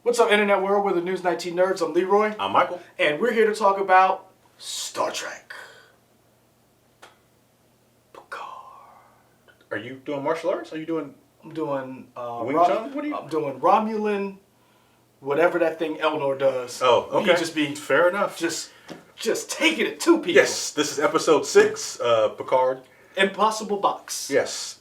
What's up, Internet World? We're the News 19 Nerds. I'm Leroy. I'm Michael. And we're here to talk about Star Trek. Picard. Are you doing martial arts? Are you doing... I'm doing... Wing Chun? What are you... I'm doing Romulan, whatever that thing Elnor does. Oh, okay. He just be... Fair enough. Just taking it to people. Yes, this is episode 6, Picard. Impossible Box. Yes.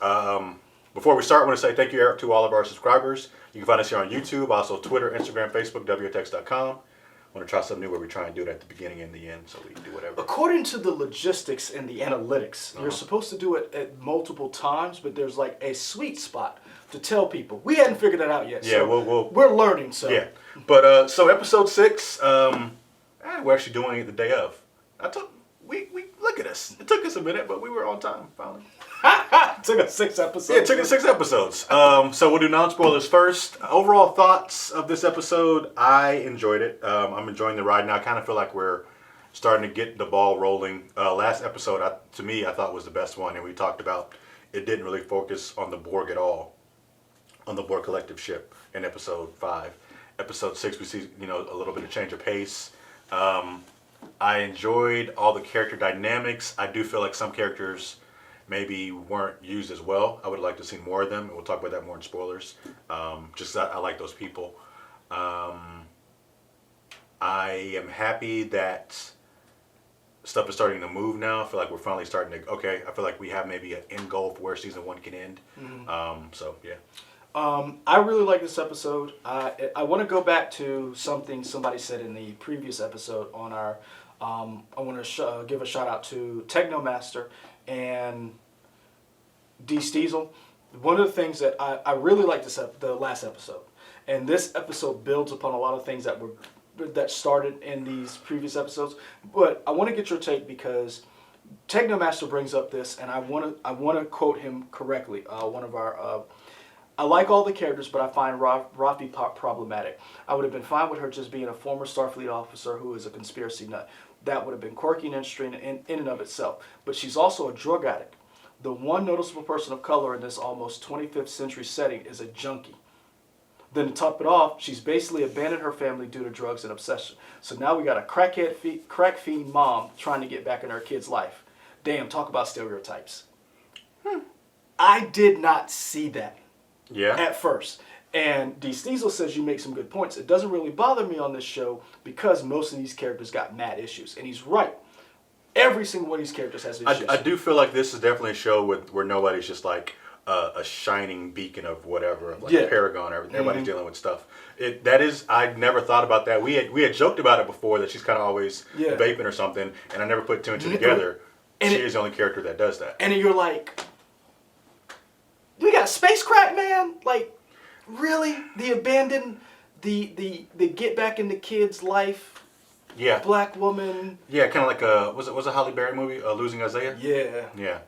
Before we start, I want to say thank you to all of our subscribers. You can find us here on YouTube, also Twitter, Instagram, Facebook, WTX.com. I want to try something new where we try and do it at the beginning and the end, so we can do whatever. According to the logistics and the analytics, you're supposed to do it at multiple times, but there's like a sweet spot to tell people. We hadn't figured that out yet. Yeah, so we're learning. So yeah, but so episode 6, we're actually doing it the day of. We look at us. It took us a minute, but we were on time finally. It took us 6 episodes. Yeah, it took us 6 episodes. So we'll do non-spoilers first. Overall thoughts of this episode, I enjoyed it. I'm enjoying the ride now. I kind of feel like we're starting to get the ball rolling. Last episode, to me, I thought was the best one, and we talked about it didn't really focus on the Borg at all, on the Borg collective ship in episode 5. Episode 6, we see a little bit of change of pace. I enjoyed all the character dynamics. I do feel like some characters maybe weren't used as well. I would like to see more of them, and we'll talk about that more in spoilers. I like those people. I am happy that stuff is starting to move now. I feel like we're finally starting to, I feel like we have maybe an end goal for where season 1 can end. Yeah. I really like this episode. I want to go back to something somebody said in the previous episode on our, I want to give a shout out to Technomaster and D. Steezel. One of the things that I really like the last episode, and this episode builds upon a lot of things that started in these previous episodes. But I want to get your take because Technomaster brings up this, and I want to quote him correctly. One of our I like all the characters, but I find Rafi problematic. I would have been fine with her just being a former Starfleet officer who is a conspiracy nut. That would have been quirky and interesting in and of itself. But she's also a drug addict. The one noticeable person of color in this almost 25th century setting is a junkie. Then to top it off, she's basically abandoned her family due to drugs and obsession. So now we got a crack fiend mom trying to get back in her kid's life. Damn, talk about stereotypes. I did not see that. Yeah. At first. And D. Steezel says you make some good points. It doesn't really bother me on this show because most of these characters got mad issues. And he's right. Every single one of these characters has issues. I do feel like this is definitely a show where nobody's just like a shining beacon of whatever, like a paragon. Everybody's dealing with stuff. I never thought about that. We had joked about it before that she's kind of always vaping or something, and I never put 2 and 2 together. She is the only character that does that. And you're like, we got a space crack, man? Like, really? The abandoned, the get back in the kid's life, black woman. Yeah, kind of like was it a Halle Berry movie, Losing Isaiah? Yeah. Yeah.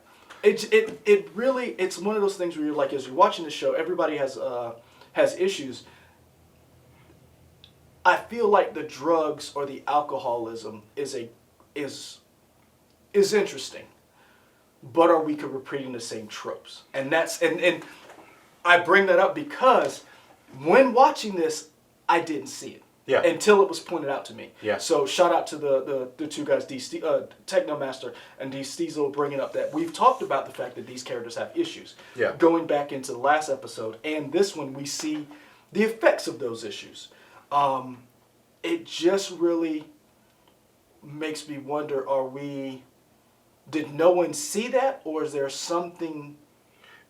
It really, it's one of those things where you're like, as you're watching the show, everybody has issues. I feel like the drugs or the alcoholism is interesting. But are we repeating the same tropes? And and I bring that up because when watching this, I didn't see it. Yeah. Until it was pointed out to me. Yeah. So shout out to the two guys, Technomaster and D. Steezel, bringing up that we've talked about the fact that these characters have issues. Yeah. Going back into the last episode and this one, we see the effects of those issues. It just really makes me wonder, did no one see that, or is there something...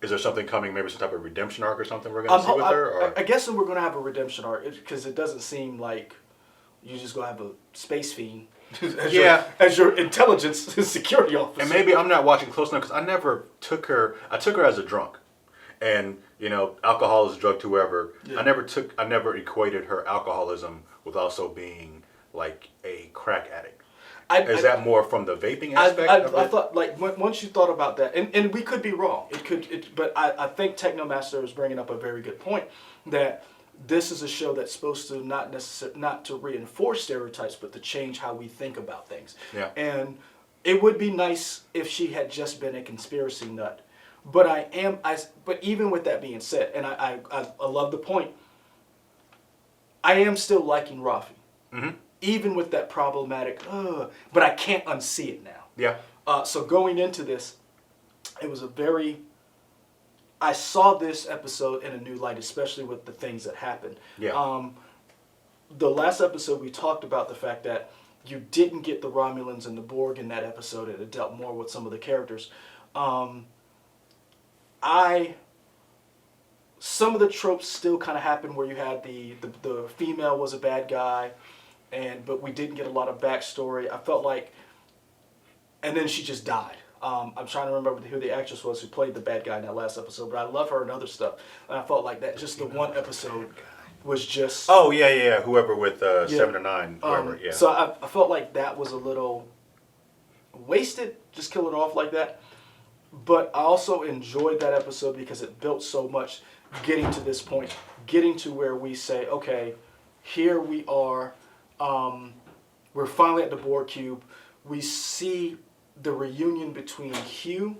Is there something coming, maybe some type of redemption arc or something we're going to see with her? Or? I guess we're going to have a redemption arc, because it doesn't seem like you're just going to have a space fiend as your intelligence and security officer. And maybe I'm not watching close enough, because I took her as a drunk. And, alcohol is a drug to whoever. Yeah. I never equated her alcoholism with also being like a crack addict. Is that more from the vaping aspect? I thought, like, once you thought about that, and we could be wrong. But I think Technomaster is bringing up a very good point that this is a show that's supposed to not to reinforce stereotypes, but to change how we think about things. Yeah. And it would be nice if she had just been a conspiracy nut. But even with that being said, and I love the point. I am still liking Rafi, Mm-hmm. even with that problematic. But I can't unsee it now. Yeah. So going into this, it was a very. I saw this episode in a new light, especially with the things that happened. Yeah. The last episode we talked about the fact that you didn't get the Romulans and the Borg in that episode, and it dealt more with some of the characters. Some of the tropes still kind of happened where you had the female was a bad guy, but we didn't get a lot of backstory. I felt like, and then she just died. I'm trying to remember who the actress was who played the bad guy in that last episode, but I love her and other stuff. And I felt like that just the one episode was just. Oh yeah. Whoever with 7 or 9, whoever. Yeah. So I felt like that was a little wasted. Just kill it off like that. But I also enjoyed that episode because it built so much. Getting to this point, getting to where we say, okay, here we are. We're finally at the Borg cube. We see the reunion between Hugh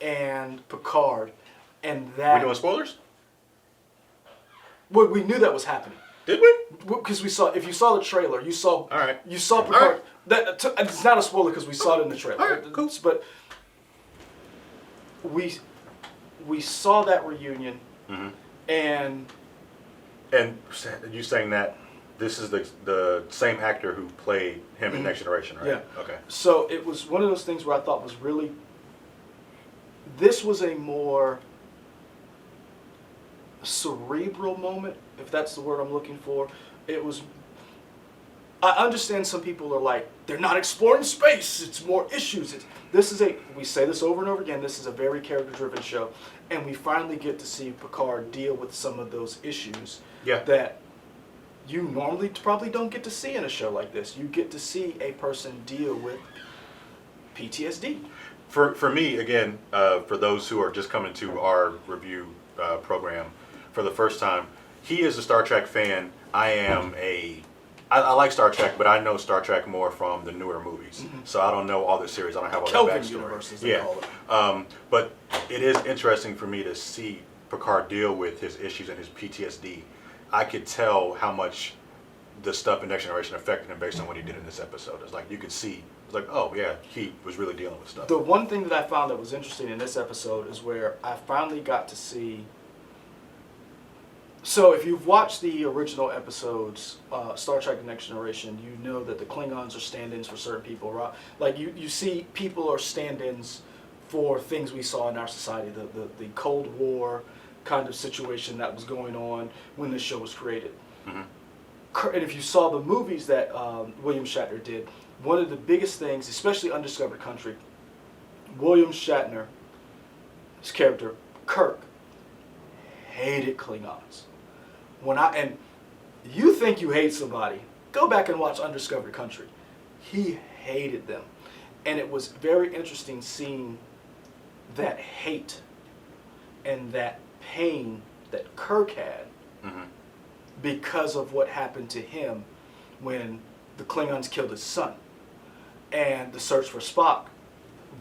and Picard, and that. We doing spoilers? Well, we knew that was happening. Did we? Because we saw. If you saw the trailer, you saw. All right. You saw Picard. All right. It's not a spoiler because we saw it in the trailer. All right, cool. But we saw that reunion, Mm-hmm. and you saying that this is the same actor who played him in Next Generation, right? Yeah. Okay. so it was one of those things where I thought was really. This was a more cerebral moment, if that's the word I'm looking for. It was. I understand some people are like, they're not exploring space. It's more issues. We say this over and over again. This is a very character-driven show, and we finally get to see Picard deal with some of those issues that you normally probably don't get to see in a show like this. You get to see a person deal with PTSD. For me, again, for those who are just coming to our review program for the first time, he is a Star Trek fan. I like Star Trek, but I know Star Trek more from the newer movies. Mm-hmm. So I don't know all the series. I don't have all Kelvin that backstory. Universe, as they call it. But it is interesting for me to see Picard deal with his issues and his PTSD. I could tell how much the stuff in Next Generation affected him based on what he did in this episode. It's like you could see. It's like, oh yeah, he was really dealing with stuff. The one thing that I found that was interesting in this episode is where I finally got to see. So if you've watched the original episodes, Star Trek: The Next Generation, you know that the Klingons are stand-ins for certain people, right? Like you see people are stand-ins for things we saw in our society, the Cold War kind of situation that was going on when this show was created. Mm-hmm. And if you saw the movies that William Shatner did, one of the biggest things, especially Undiscovered Country, William Shatner, his character, Kirk, hated Klingons. And you think you hate somebody, go back and watch Undiscovered Country. He hated them. And it was very interesting seeing that hate and that pain that Kirk had because of what happened to him when the Klingons killed his son. And the search for Spock,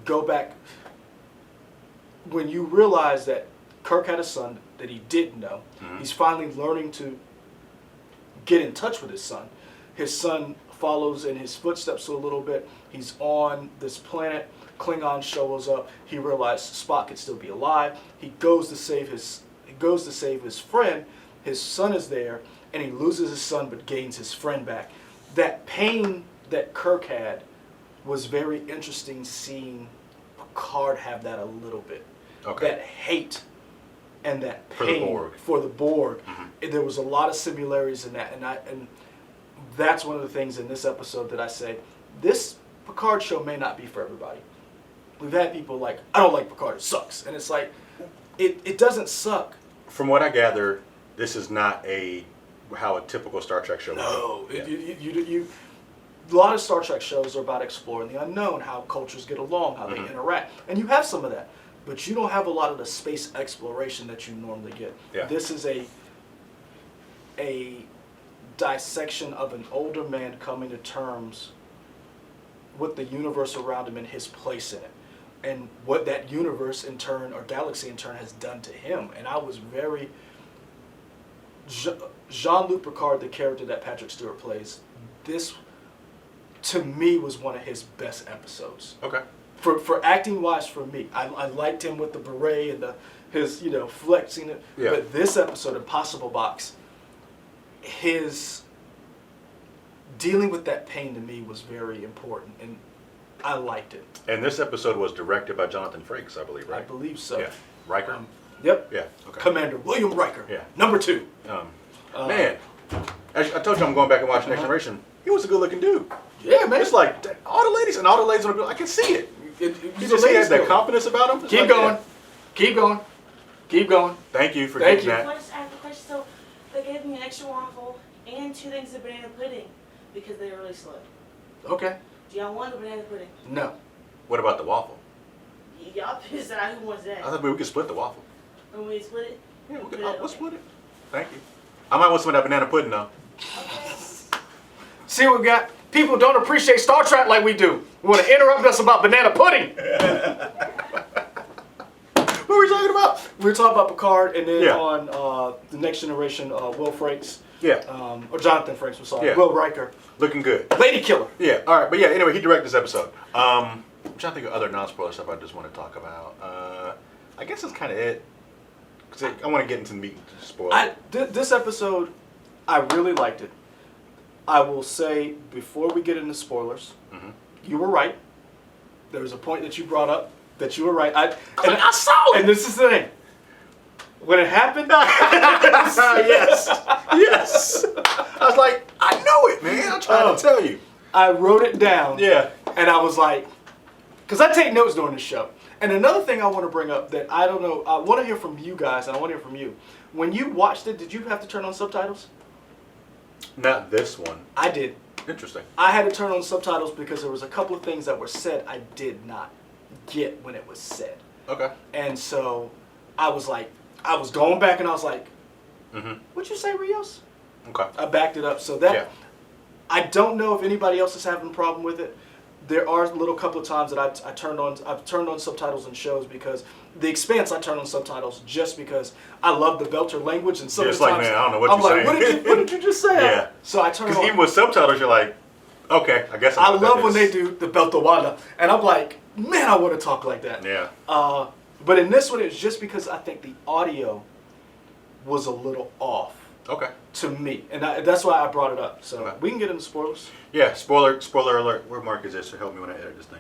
go back, when you realize that Kirk had a son that he didn't know. Mm-hmm. He's finally learning to get in touch with his son. His son follows in his footsteps a little bit. He's on this planet. Klingon shows up. He realizes Spock could still be alive. He goes to save his friend. His son is there, and he loses his son but gains his friend back. That pain that Kirk had was very interesting seeing Picard have that a little bit. Okay. That hate and that pain for the Borg. Mm-hmm. There was a lot of similarities in that, and that's one of the things in this episode that I say, this Picard show may not be for everybody. We've had people like, I don't like Picard, it sucks. And it's like, it doesn't suck. From what I gather, this is not how a typical Star Trek show would be. No. You a lot of Star Trek shows are about exploring the unknown, how cultures get along, how they interact. And you have some of that. But you don't have a lot of the space exploration that you normally get. Yeah. This is a dissection of an older man coming to terms with the universe around him and his place in it. And what that universe in turn, or galaxy in turn, has done to him. And I was very... Jean-Luc Picard, the character that Patrick Stewart plays, this to me was one of his best episodes. Okay. For acting wise, for me, I liked him with the beret and his flexing it. Yeah. But this episode, Impossible Box, his dealing with that pain to me was very important, and I liked it. And this episode was directed by Jonathan Frakes, I believe, right? I believe so. Yeah. Riker? Yep. Yeah. Okay. Commander William Riker. Yeah. Number 2. Man, as I told you, I'm going back and watching Next Generation. He was a good-looking dude. Yeah, man. It's like all the ladies want to be. I can see it. You just he has that confidence about him. It's Keep like, going. yeah. Keep going. Keep going. Thank you for Thank getting you. that. I have a question. So they gave me an extra waffle and 2 things of banana pudding because they were really slow. Okay. Do y'all want the banana pudding? No. What about the waffle? Y'all pissed out who wants that. I thought we could split the waffle. When we split it? Yeah, Okay. we'll split it. Thank you. I might want some of that banana pudding though. Okay. See what we got? People don't appreciate Star Trek like we do. We want to interrupt us about banana pudding. What were we talking about? We were talking about Picard, and then Yeah. on the Next Generation, Will Frakes. Yeah. Or Jonathan Frakes, I'm sorry. Yeah. Will Riker. Looking good. Lady Killer. Yeah. All right. But yeah. Anyway, he directed this episode. I'm trying to think of other non-spoiler stuff I just want to talk about. I guess that's kind of it. Cause I want to get into the meat and spoil. This episode, I really liked it. I will say, before we get into spoilers, you were right. There was a point that you brought up that you were right. I saw it! And this is the thing. When it happened... yes. Yes. I was like, I know it, man. I'm trying to tell you. I wrote it down. Yeah. And I was like... Because I take notes during the show. And another thing I want to bring up that I don't know... I want to hear from you guys, and I want to hear from you. When you watched it, did you have to turn on subtitles? Not this one. I did. Interesting. I had to turn on subtitles because there was a couple of things that were said I did not get when it was said. Okay. And so I was like, I was going back and I was like, what'd you say, Rios? Okay. I backed it up. So that, Yeah. I don't know if anybody else is having a problem with it. There are a little couple of times that I've turned on subtitles in shows because The Expanse I turned on subtitles just because I love the Belter language and some Just of the like, times man, I don't know what I'm you're like, saying. what did you just say? Yeah. So I turned Because on. even with subtitles, you're like, okay, I guess I love when they do the Beltawada, and I'm like, man, I want to talk like that. Yeah. But in this one, it's just because I think the audio was a little off Okay. to me, and that's why I brought it up. So Okay. we can get into spoilers. Yeah, spoiler alert. Where Mark is this? So help me when I edit this thing.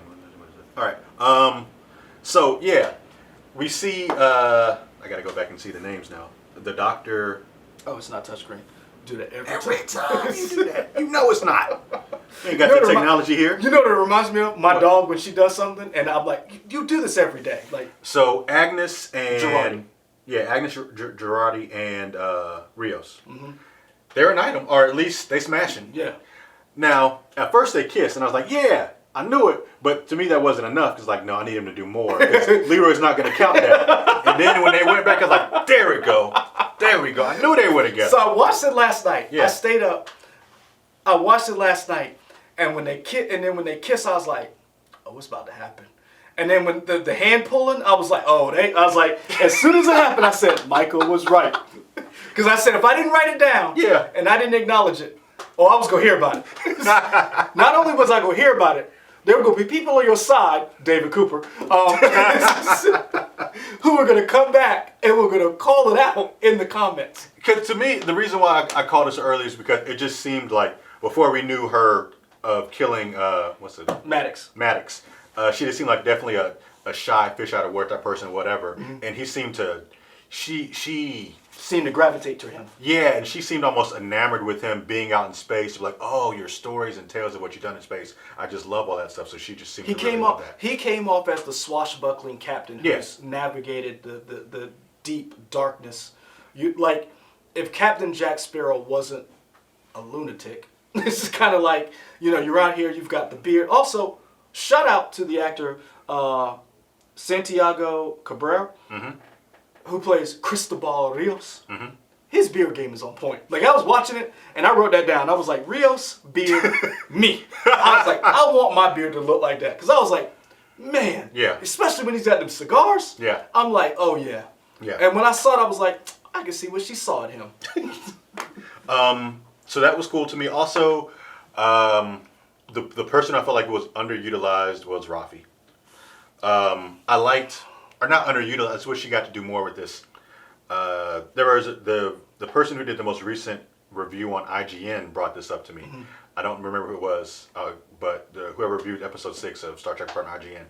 All right. So yeah, we see. I gotta go back and see the names now. The doctor. Oh, it's not touchscreen. Do that Every time you do that, you know it's not. You ain't got You know the the technology here. You know what it reminds me of? My What? dog when she does something, and I'm like, you do this every day, like So Agnes and Girardi. Yeah, Agnes Girardi and Rios. They're an item, or at least they smashing. yeah. Now, at first they kissed, and I was like, yeah, I knew it. But to me, that wasn't enough. Because, like, no, I need him to do more. 'Cause Leroy's not going to count that. And then when they went back, I was like, there we go. There we go. I knew they would have got So I watched it last night. Yeah. I stayed up. I watched it last night, and when they kiss, I was like, oh, what's about to happen? And then when the hand pulling, I was like, oh, I was like, as soon as it happened, I said, Michael was right. Because I said, if I didn't write it down, Yeah. and I didn't acknowledge it, I was going to hear about it. Not only was I going to hear about it, there were going to be people on your side, David Cooper, who were going to come back and were going to call it out in the comments. Because to me, the reason why I called this early is because it just seemed like before we knew her of killing, what's it? Maddox. Maddox. She just seemed like definitely a shy fish out of water type person, whatever. And he seemed to, she Seemed to gravitate to him. yeah, and she seemed almost enamored with him being out in space. Like, oh, your stories and tales of what you've done in space. I just love all that stuff. So she just seemed He to really came love off. that. He came off as the swashbuckling captain who's Yes. navigated the deep darkness. You like, if Captain Jack Sparrow wasn't a lunatic, this is kind of like, you're out here. You've got the beard. Also, shout out to the actor Santiago Cabrera, who plays Cristobal Rios. His beard game is on point. Like, I was watching it, and I wrote that down. I was like, Rios, beard, me. I was like, I want my beard to look like that. Because I was like, man. Yeah. Especially when he's got them cigars. Yeah. I'm like, oh, yeah. Yeah. And when I saw it, I was like, I can see what she saw in him. So that was cool to me. Also, the person I felt like was underutilized was Rafi. I liked, or not underutilized, I wish she got to do more with this. There was the person who did the most recent review on IGN brought this up to me. Mm-hmm. I don't remember who it was, but whoever reviewed episode 6 of Star Trek Picard on IGN.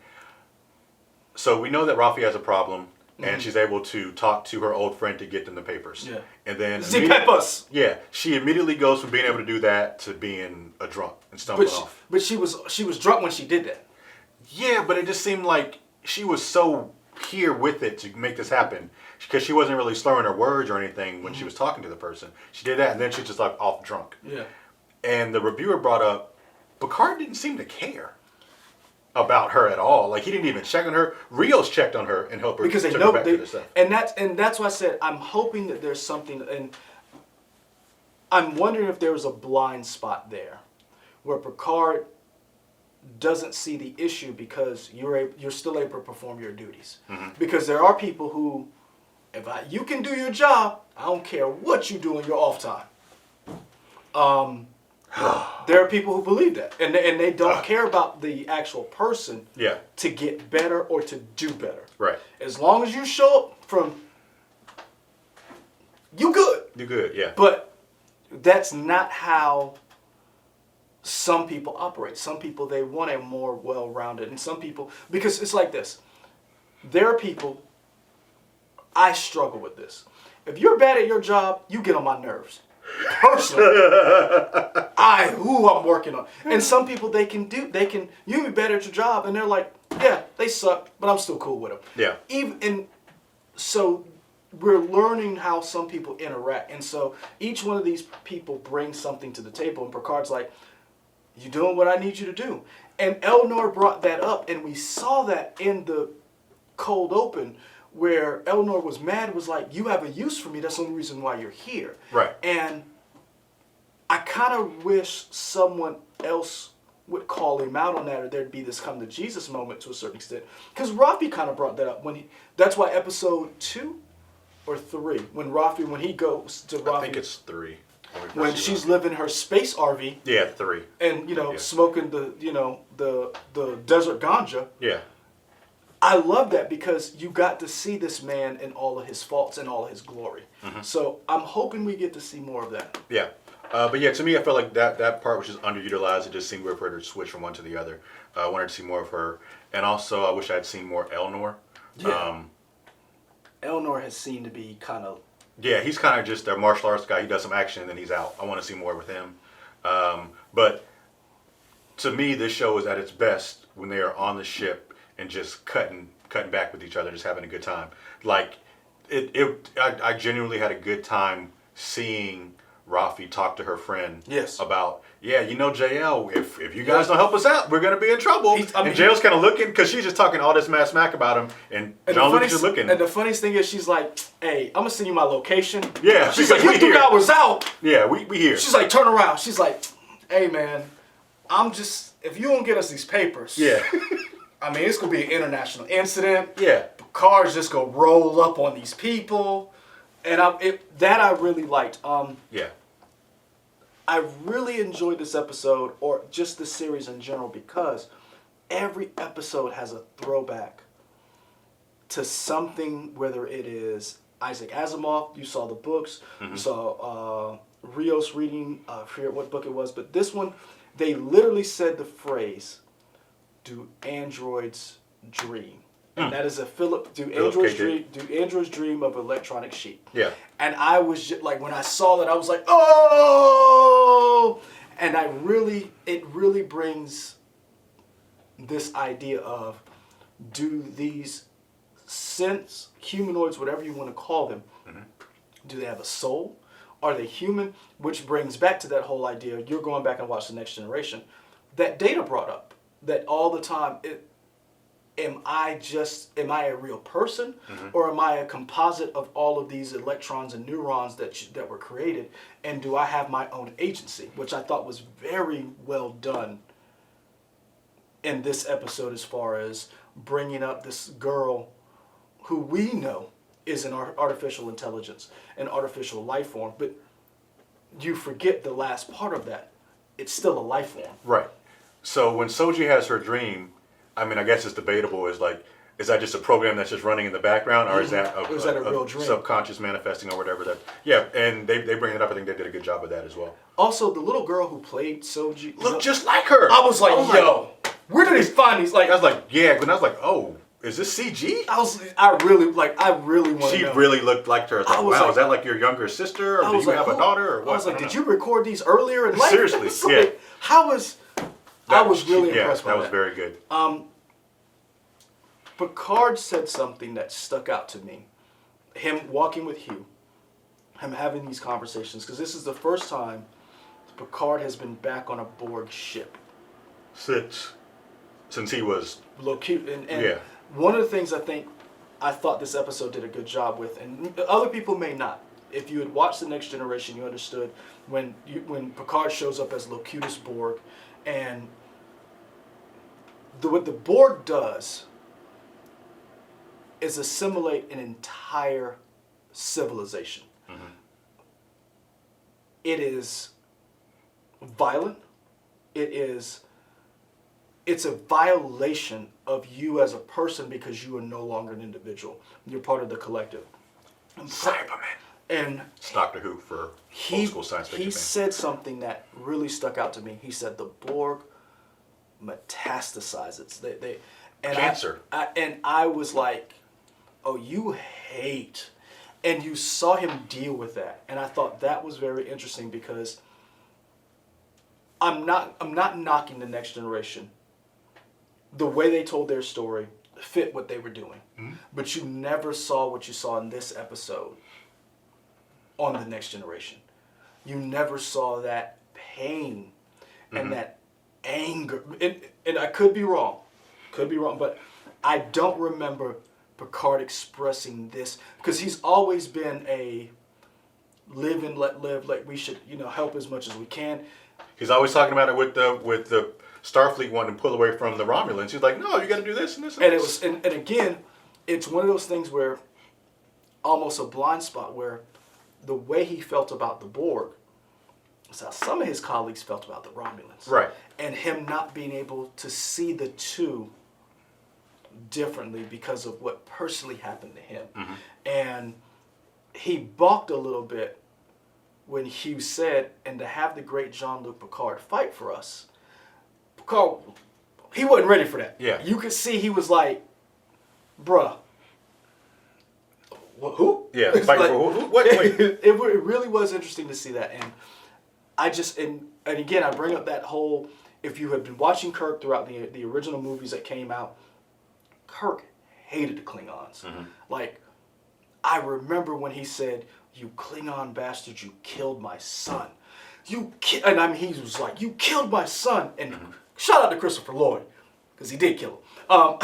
So we know that Rafi has a problem, and she's able to talk to her old friend to get them the papers. Yeah. And then yeah, she immediately goes from being able to do that to being a drunk and stumbling off. But she was drunk when she did that. Yeah, but it just seemed like she was so here with it to make this happen because she wasn't really slurring her words or anything when she was talking to the person. She did that, and then she's just like off drunk. Yeah. And the reviewer brought up, Picard didn't seem to care about her at all. Like, he didn't even check on her. Rios checked on her and helped her because they know back to stuff. And that's why I said I'm hoping that there's something, and I'm wondering if there was a blind spot there where Picard doesn't see the issue because you're still able to perform your duties. Mm-hmm. Because there are people who, you can do your job, I don't care what you do in your off time. There are people who believe that, and they don't care about the actual person to get better or to do better. Right. As long as you show up you good. You good, yeah. But that's not how some people operate. Some people, they want a more well-rounded, and some people, because it's like this. There are people, I struggle with this. If you're bad at your job, you get on my nerves. Personally, I'm working on. And some people, you can be better at your job, and they're like, yeah, they suck, but I'm still cool with them. Yeah. So we're learning how some people interact, and so each one of these people brings something to the table, and Picard's like, you doing what I need you to do. And Eleanor brought that up, and we saw that in the cold open, where Eleanor was mad, was like, you have a use for me, that's the only reason why you're here. Right. And I kind of wish someone else would call him out on that, or there'd be this come to Jesus moment to a certain extent. Because Rafi kind of brought that up. That's why episode 2 or 3, when he goes to Rafi. I think it's 3. When she's living her space RV. Yeah, 3. And, smoking the desert ganja. Yeah. I love that because you got to see this man in all of his faults and all of his glory. Mm-hmm. So I'm hoping we get to see more of that. Yeah. But yeah, to me, I felt like that part was just underutilized. It just seemed weird for her to switch from one to the other. I wanted to see more of her. And also, I wish I'd seen more Eleanor. Yeah. Eleanor has seemed to be kind of... Yeah, he's kind of just a martial arts guy. He does some action and then he's out. I want to see more with him. But to me, this show is at its best when they are on the ship and just cutting back with each other, just having a good time. Like, I genuinely had a good time seeing Rafi talk to her friend about, JL, if you guys don't help us out, we're going to be in trouble. And JL's kind of looking, because she's just talking all this mad smack about him, and Jean-Luc is just looking. And the funniest thing is, she's like, hey, I'm going to send you my location. Yeah. She's like, you 3 hours out. Yeah, we here. She's like, turn around. She's like, hey, man, if you don't get us these papers. Yeah. I mean, it's going to be an international incident. Yeah. Cars just going to roll up on these people. And I really liked. Yeah. I really enjoyed this episode, or just the series in general, because every episode has a throwback to something, whether it is Isaac Asimov, you saw the books, you saw Rios reading, I forget what book it was, but this one, they literally said the phrase, do androids dream? And that is do androids dream of electronic sheep? Yeah. And I was just, like, when I saw that, I was like, oh! And it really brings this idea of, do these humanoids, whatever you want to call them, do they have a soul? Are they human? Which brings back to that whole idea, you're going back and watch The Next Generation, that Data brought up, that all the time, am I a real person, or am I a composite of all of these electrons and neurons that were created, and do I have my own agency, which I thought was very well done in this episode, as far as bringing up this girl who we know is an artificial intelligence, an artificial life form, but you forget the last part of that. It's still a life form. Right. So when Soji has her dream, I mean, I guess it's debatable. Is that just a program that's just running in the background, or is that a real dream? Subconscious manifesting or whatever that? Yeah, and they bring it up. I think they did a good job of that as well. Also, the little girl who played Soji Looked just like her. I was like, yo, where did they find these? Like, I was like, yeah, but I was like, oh, is this CG? I really want to She know. really looked like her. I was like, wow, like, is that like your younger sister, or do you have a daughter, or what? I was like, did you record these earlier in life? Seriously, yeah. like, I was really impressed by that. That was very good. Picard said something that stuck out to me. Him walking with Hugh, him having these conversations, because this is the first time Picard has been back on a Borg ship. Since he was And one of the things I thought this episode did a good job with, and other people may not. If you had watched The Next Generation, you understood when Picard shows up as Locutus Borg, and what the Borg does is assimilate an entire civilization. Mm-hmm. It is violent. It's a violation of you as a person because you are no longer an individual. You're part of the collective. Cyberman. And it's Doctor Who for old school science fiction He fans. said something that really stuck out to me. He said the Borg metastasizes. Cancer. I was like, oh, you hate. And you saw him deal with that. And I thought that was very interesting because I'm not knocking the Next Generation. The way they told their story fit what they were doing. Mm-hmm. But you never saw what you saw in this episode on the Next Generation. You never saw that pain and that anger. And I could be wrong, but I don't remember Picard expressing this, because he's always been a live and let live, like we should, help as much as we can. He's always talking about it with the Starfleet wanting to pull away from the Romulans. He's like, no, you got to do this and this. And it was, and again, it's one of those things where almost a blind spot where the way he felt about the Borg is how some of his colleagues felt about the Romulans. Right. And him not being able to see the two differently because of what personally happened to him. Mm-hmm. And he balked a little bit when Hugh said, and to have the great Jean-Luc Picard fight for us. Picard, he wasn't ready for that. Yeah. You could see he was like, bruh, who? Yeah, fight for who? What? Wait. It really was interesting to see that. And I just, and again, I bring up that whole, if you have been watching Kirk throughout the original movies that came out, Kirk hated the Klingons. Mm-hmm. Like, I remember when he said, "You Klingon bastard, you killed my son." And I mean, he was like, "You killed my son." And shout out to Christopher Lloyd, because he did kill him.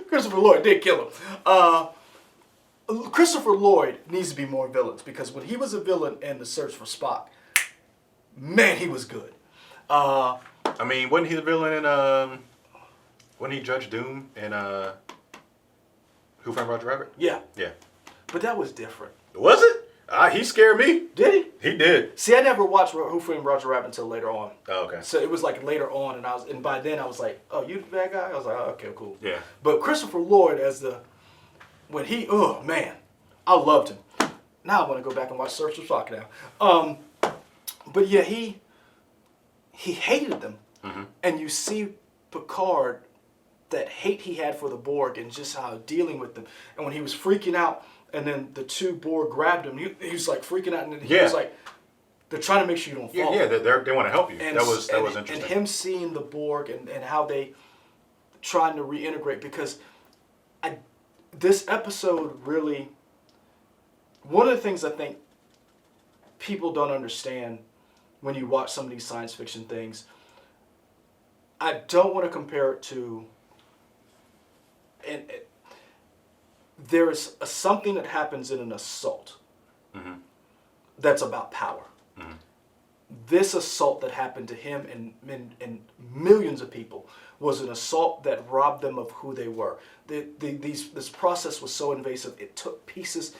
Christopher Lloyd did kill him. Christopher Lloyd needs to be more villains, because when he was a villain in The Search for Spock, man, he was good. I mean, wasn't he the villain in wasn't he Judge Doom in Who Framed Roger Rabbit? Yeah. Yeah. But that was different. Was it? He scared me. Did he? He did. See, I never watched Who Framed Roger Rabbit until later on. Oh, okay. So it was like later on, and by then I was like, "Oh, you the bad guy?" I was like, "Oh, okay, cool." Yeah. But Christopher Lloyd oh man, I loved him. Now I want to go back and watch Search for Spock now. But yeah, he hated them, and you see Picard, that hate he had for the Borg and just how dealing with them. And when he was freaking out, and then the two Borg grabbed him, he was like freaking out, and he was like, they're trying to make sure you don't fall. Yeah, they want to help you. And, that was interesting. And him seeing the Borg and how they trying to reintegrate, because this episode really, one of the things I think people don't understand when you watch some of these science fiction things, I don't want to compare it to, there is something that happens in an assault that's about power. this assault that happened to him and millions of people was an assault that robbed them of who they were. This process was so invasive. It took pieces.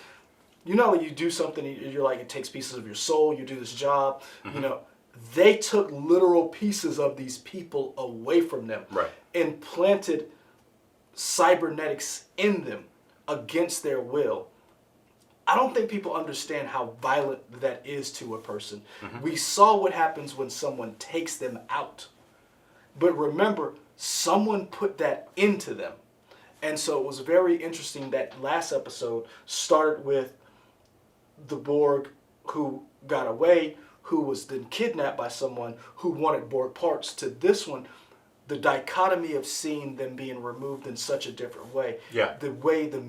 You know, you do something, you're like, it takes pieces of your soul. You do this job. You know, they took literal pieces of these people away from them, and planted cybernetics in them against their will. I don't think people understand how violent that is to a person. We saw what happens when someone takes them out. But remember, someone put that into them. And so it was very interesting that last episode started with the Borg who got away, who was then kidnapped by someone who wanted Borg parts, to this one, the dichotomy of seeing them being removed in such a different way. Yeah. The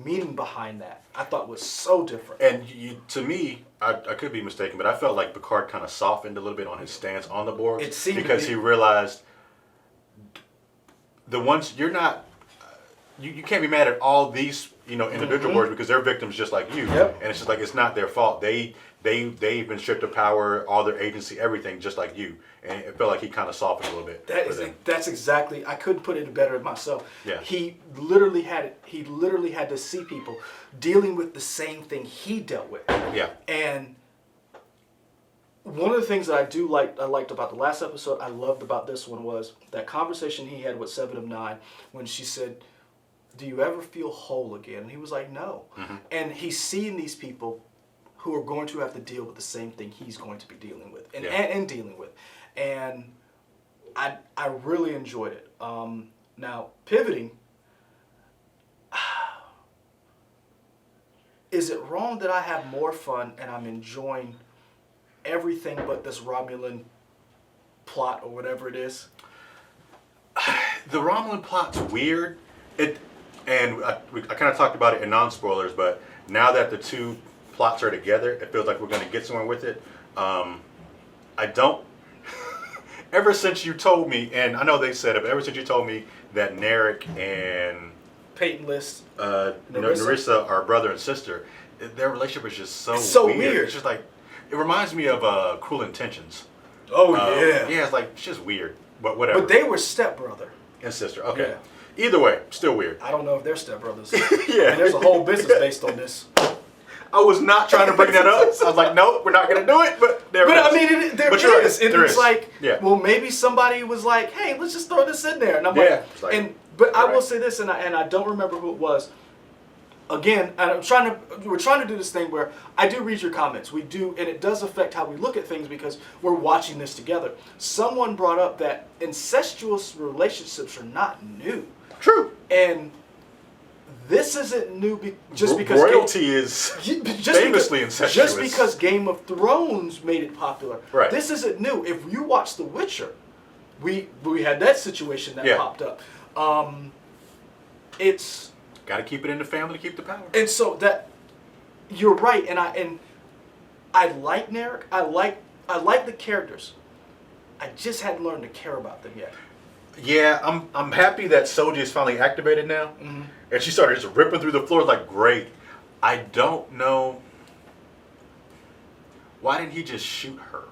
meaning behind that, I thought was so different. And to me, I could be mistaken, but I felt like Picard kind of softened a little bit on his stance on the Borg. It seemed because he realized the ones you're not, you can't be mad at all these individual Borgs because they're victims just like you. Yep. And it's just like it's not their fault. They've been stripped of power, all their agency, everything, just like you. And it felt like he kind of softened a little bit. That's exactly. I couldn't put it better myself. Yeah. He literally had to see people dealing with the same thing he dealt with. Yeah. And one of the things that I liked about the last episode, I loved about this one, was that conversation he had with Seven of Nine when she said, "Do you ever feel whole again?" And he was like, "No." And he's seeing these people who are going to have to deal with the same thing he's going to be dealing with and dealing with. And I really enjoyed it. Now, pivoting, is it wrong that I have more fun and I'm enjoying everything but this Romulan plot or whatever it is? The Romulan plot's weird. I kind of talked about it in non-spoilers, but now that the two plots are together, it feels like we're going to get somewhere with it. I don't. Ever since you told me, and I know they said it, but ever since you told me that Narek and Peyton List, Narissa are brother and sister, their relationship is just so weird. It's just like, it reminds me of Cruel Intentions. Oh, yeah. Yeah, it's like, it's just weird, but whatever. But they were stepbrother and sister, okay. Yeah. Either way, still weird. I don't know if they're stepbrothers. Yeah. And there's a whole business based on this. I was not trying to bring that up. I was like, nope, we're not going to do it, but there it is. But I mean, there is. Right, It's like, yeah. well, maybe somebody was like, hey, let's just throw this in there. And I'm like, but I will say this, and I don't remember who it was. Again, we're trying to do this thing where I do read your comments. We do, and it does affect how we look at things because we're watching this together. Someone brought up that incestuous relationships are not new. True. And this isn't new just because royalty is famously incestuous. Just because Game of Thrones made it popular. Right. This isn't new. If you watch The Witcher, we had that situation that popped up. It's got to keep it in the family to keep the power. And so that you're right, and I like Narek. I like the characters. I just hadn't learned to care about them yet. Yeah, I'm happy that Soji is finally activated now, and she started just ripping through the floor. Like, great. I don't know, why didn't he just shoot her,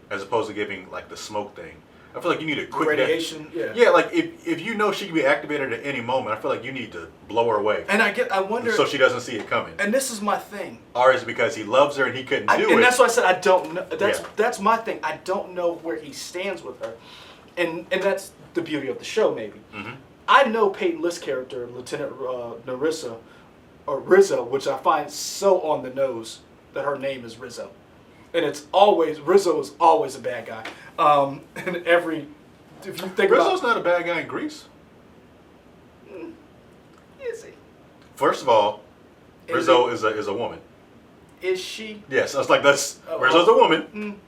as opposed to giving like the smoke thing? I feel like you need a quick radiation. Yeah, like if you know she can be activated at any moment, I feel like you need to blow her away. And I wonder, so she doesn't see it coming. And this is my thing. Or is it because he loves her and he couldn't do it? And that's why I said I don't know. That's my thing. I don't know where he stands with her. And that's the beauty of the show, maybe. I know Peyton List's character, Lieutenant Narissa, or Rizzo, which I find so on the nose that her name is Rizzo. And Rizzo is always a bad guy. And if you think Rizzo's not a bad guy in Greece. Is he? First of all, Rizzo is a woman. Is she? Yes, I was like, Rizzo's a woman.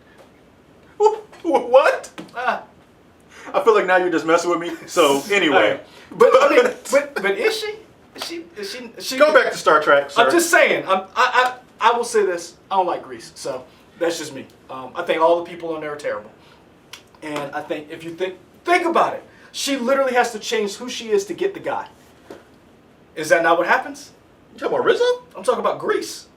What? I feel like now you're just messing with me. So anyway, but I mean, but is she? Is she? Go back to Star Trek, sir. I'm just saying. I will say this. I don't like Greece, so that's just me. I think all the people on there are terrible, and I think if you think about it, she literally has to change who she is to get the guy. Is that not what happens? You talking about Rizzo? I'm talking about Greece.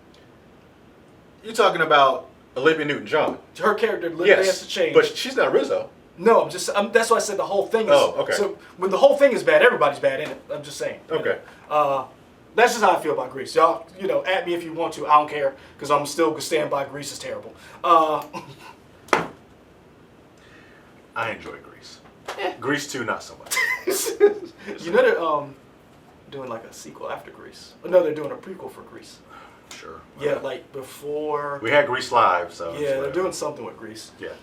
You talking about Olivia Newton-John. Her character literally has to change. But she's not Rizzo. No, that's why I said the whole thing is. Oh, okay. So when the whole thing is bad, everybody's bad in it. I'm just saying. Okay. That's just how I feel about Grease. Y'all, at me if you want to. I don't care because I'm still gonna stand by Grease is terrible. I enjoy Grease. Grease 2, not so much. They're doing like a sequel after Grease. No, they're doing a prequel for Grease. Sure. Yeah, like before. We had Grease Live, so. Yeah, they're doing something with Grease. Yeah.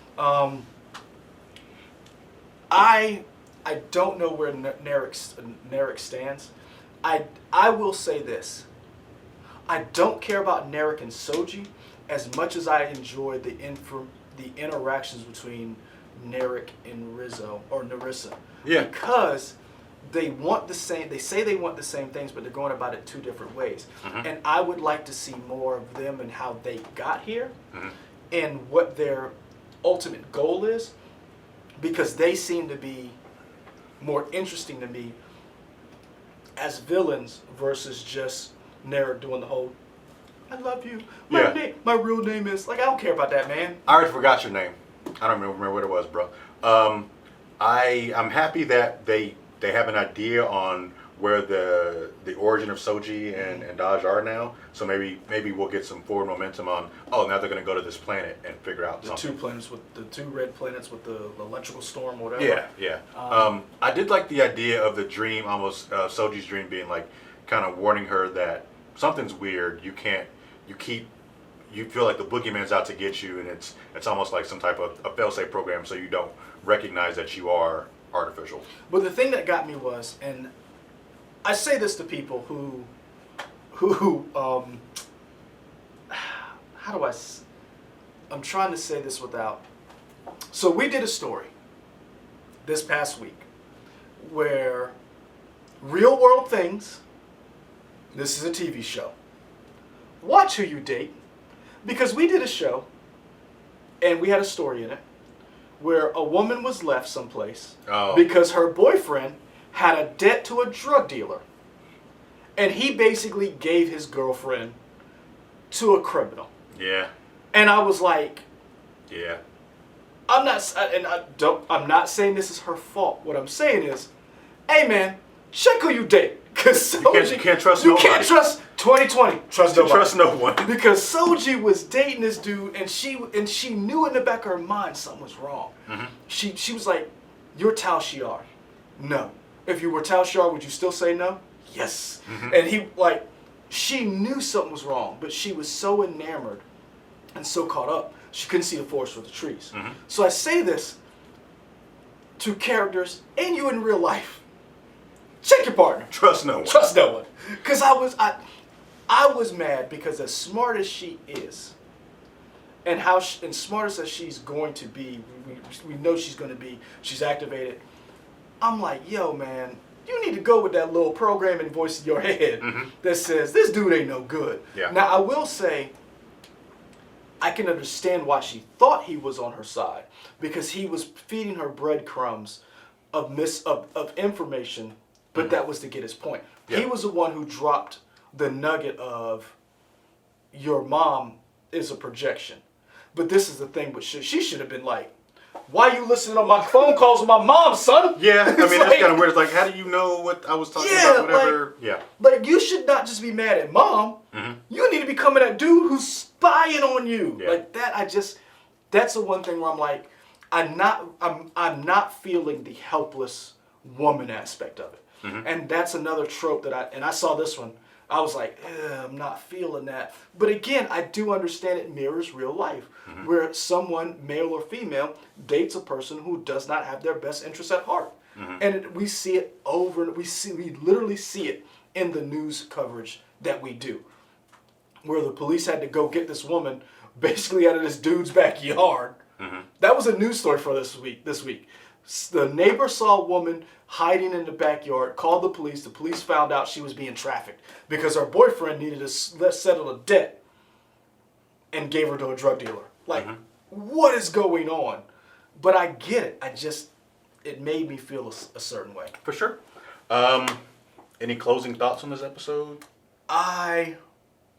I don't know where Narek stands. I will say this. I don't care about Narek and Soji as much as I enjoy the interactions between Narek and Rizzo or Narissa. Yeah. Because they want the same. They say they want the same things, but they're going about it two different ways. Mm-hmm. And I would like to see more of them and how they got here, Mm-hmm. and what their ultimate goal is, because they seem to be more interesting to me as villains versus just Narek doing the whole "I love you." My real name is I don't care about that, man. I already forgot your name. I don't remember what it was, bro. I'm happy that they have an idea on where the origin of Soji and Daj are now. So maybe we'll get some forward momentum on. Oh, now they're going to go to this planet and figure out something. The two red planets with the electrical storm, whatever. Yeah. I did like the idea of the dream, almost Soji's dream being like kind of warning her that something's weird. You feel like the boogeyman's out to get you, and it's almost like some type of a fail-safe program, so you don't recognize that you are artificial. But the thing that got me was, and I say this to people who I'm trying to say this without. So we did a story this past week where Real World Things, this is a TV show, watch who you date, because we did a show and we had a story in it where a woman was left someplace because her boyfriend had a debt to a drug dealer, and he basically gave his girlfriend to a criminal. Yeah. And I was like, yeah. I'm not saying this is her fault. What I'm saying is, hey man, check who you date. Because you can't trust nobody. You can't trust 2020. Trust nobody. Trust no one. Because Soji was dating this dude, and she knew in the back of her mind something was wrong. Mm-hmm. She was like, "You're Tal Shiar." No. If you were Tal Shiar, would you still say no? Yes. Mm-hmm. And she knew something was wrong, but she was so enamored and so caught up, she couldn't see the forest for the trees. Mm-hmm. So I say this to characters and you in real life. Check your partner. Trust no one. Trust no one. Because I was mad because as smart as she is, and and smart as she's going to be, we know she's going to be, she's activated. I'm like, yo, man, you need to go with that little programming voice in your head that says, this dude ain't no good. Yeah. Now, I will say, I can understand why she thought he was on her side, because he was feeding her breadcrumbs of information, but that was to get his point. Yeah. He was the one who dropped the nugget of your mom is a projection. But this is the thing, but she should have been like, why are you listening on my phone calls with my mom, son? Yeah, I mean, that's kind of weird. It's like, how do you know what I was talking about, whatever? Like, you should not just be mad at mom. Mm-hmm. You need to be coming at dude who's spying on you. Yeah. Like that, that's the one thing where I'm like, I'm not feeling the helpless woman aspect of it. Mm-hmm. And that's another trope that I saw this one. I was like, I'm not feeling that. But again, I do understand it mirrors real life, where someone, male or female, dates a person who does not have their best interests at heart. And we see it we literally see it in the news coverage that we do, where the police had to go get this woman basically out of this dude's backyard. That was a news story for this week. The neighbor saw a woman hiding in the backyard, called the police. The police found out she was being trafficked because her boyfriend needed to settle a debt and gave her to a drug dealer. Like, what is going on? But I get it. It made me feel a certain way. For sure. Any closing thoughts on this episode? I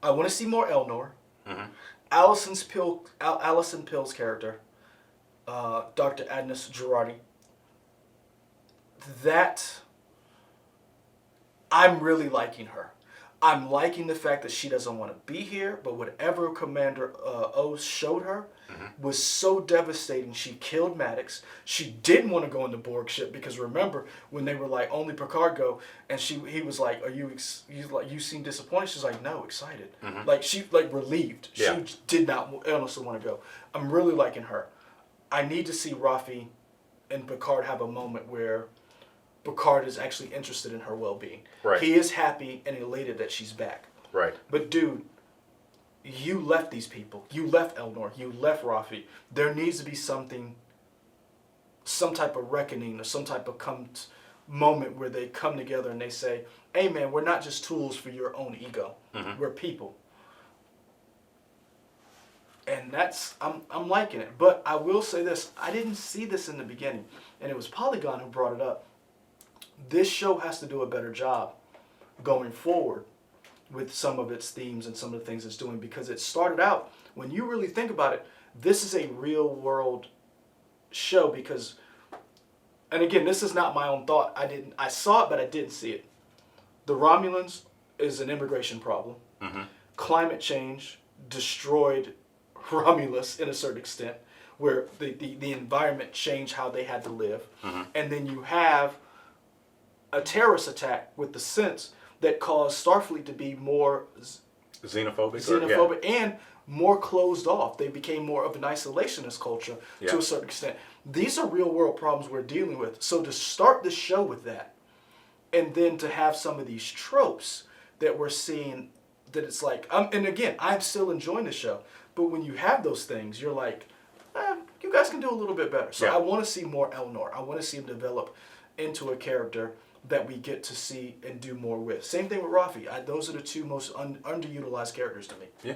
want to see more Elnor. Alison Pill's character, Dr. Agnes Girardi, that I'm really liking her. I'm liking the fact that she doesn't want to be here, but whatever Commander O showed her was so devastating. She killed Maddox. She didn't want to go in the Borg ship because remember when they were like only Picard go, and he was like, "Are you you seem disappointed?" She's like, "No, excited." Like she relieved. Yeah. She did not honestly want to go. I'm really liking her. I need to see Rafi and Picard have a moment where Picard is actually interested in her well-being. Right. He is happy and elated that she's back. Right. But dude, you left these people. You left Elnor. You left Rafi. There needs to be some type of reckoning or some type of moment where they come together and they say, "Hey man, we're not just tools for your own ego. We're people." And I'm liking it. But I will say this, I didn't see this in the beginning, and it was Polygon who brought it up. This show has to do a better job going forward with some of its themes and some of the things it's doing, because it started out, when you really think about it, this is a real world show because, and again, this is not my own thought. I saw it, but I didn't see it. The Romulans is an immigration problem. Climate change destroyed Romulus in a certain extent, where the environment changed how they had to live. And then you have a terrorist attack with the Synths that caused Starfleet to be more xenophobic and more closed off. They became more of an isolationist culture to a certain extent. These are real world problems we're dealing with. So to start the show with that, and then to have some of these tropes that we're seeing, that it's like, and again, I'm still enjoying the show, but when you have those things, you're like, you guys can do a little bit better. So I want to see more Elnor. I want to see him develop into a character that we get to see and do more with. Same thing with Rafi. Those are the two most underutilized characters to me. Yeah.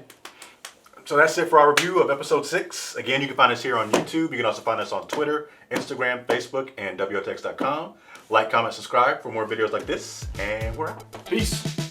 So that's it for our review of episode 6. Again, you can find us here on YouTube. You can also find us on Twitter, Instagram, Facebook, and WOTX.com. Like, comment, subscribe for more videos like this, and we're out. Peace.